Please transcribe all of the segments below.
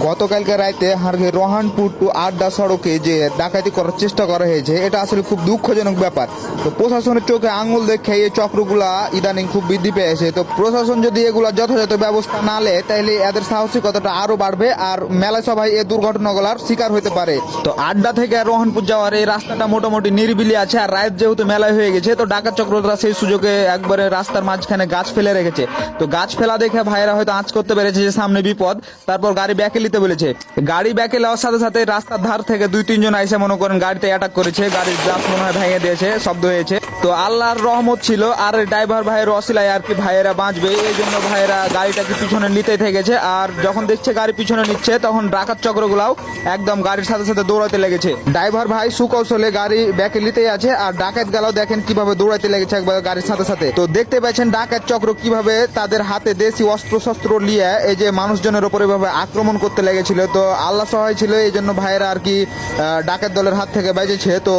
গতকালকে রাতে রোহানপুর টু আড্ডা সড়কে যে ডাকাতি করার চেষ্টা করা হয়েছে, এটা আসলে খুব দুঃখজনক ব্যাপার। তো প্রশাসনের চোখে আঙুল দেখে এই চক্রগুলা ইদানিং খুব বৃদ্ধি পেয়েছে। তো প্রশাসন যদি এগুলা যথাযথ ব্যবস্থা না নেয়, তাহলে এদের সাহসিকতাটা আরো বাড়বে আর মেলায় সবাই এই দুর্ঘটনাগুলার শিকার হতে পারে। তো আড্ডা থেকে রোহানপুর যাওয়ার এই রাস্তাটা মোটামুটি নিরিবিলি আছে, আর রাত যেহেতু মেলায় হয়ে গেছে, তো ডাকাত চক্ররা সেই সুযোগে একবারে রাস্তার মাঝখানে গাছ ফেলে রেখেছে। তো গাছ ফেলা দেখে ভাইরা হয়তো আঁচ করতে পেরেছে যে সামনে বিপদ, তারপর গাড়ি ব্যাকে নিতে বলেছে। গাড়ি ব্যাকে নেওয়ার সাথে সাথে রাস্তার ধার থেকে 2-3 জন এসে মনে করেন গাড়িতে অ্যাটাক করেছে, গাড়ির গ্লাস মনে হয় ভেঙে দিয়েছে, শব্দ হয়েছে। তো আল্লাহর রহমত ছিল আর ড্রাইভার ভাইয়ের অসিলায় আর কি ভাইয়েরা বাঁচবে, এই জন্য ভাইয়েরা গাড়িটাকে পিছনে নিতে থেকেছে। আর যখন দেখছে গাড়ি পিছনে নিচ্ছে, তখন ডাকাত চক্রগুলাও একদম গাড়ির সাথে সাথে দৌড়াতে লেগেছে। ড্রাইভার ভাই সুকৌশলে গাড়ি ব্যাকে নিতেই আছে, আর ডাকাত গেলাও দেখেন কিভাবে দৌড়াতে লেগেছে একবার গাড়ির সাথে সাথে। তো দেখতে পাচ্ছেন ডাকাত চক্র কিভাবে তাদের হাতে দেশি অস্ত্র শস্ত্র নিয়ে এই যে মানুষজনের উপরে ভাবে আক্রমণ করতে লেগেছিল। তো আল্লাহ সহায় ছিল, এই জন্য ভাইয়েরা আর কি ডাকাত দলের হাত থেকে বেঁচেছে। তো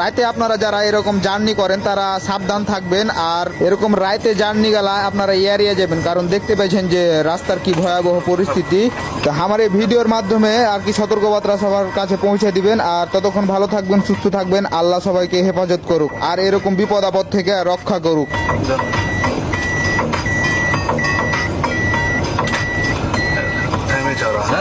রাতে আপনারা যারা এরকম জার্নি করেন তারা সাবধান থাকবেন, আর এরকম রাতে জার্নি গেলা আপনারা এড়িয়ে যাবেন, কারণ দেখতে পাচ্ছেন যে রাস্তার কি ভয়াবহ পরিস্থিতি। তো আমার এই ভিডিওর মাধ্যমে আর কি সতর্কবার্তা সবার কাছে পৌঁছে দিবেন। আর ততক্ষণ ভালো থাকবেন, সুস্থ থাকবেন, আল্লাহ সবাইকে হেফাজত করুক আর এরকম বিপদ আপদ থেকে রক্ষা করুক। থেমে যাওয়া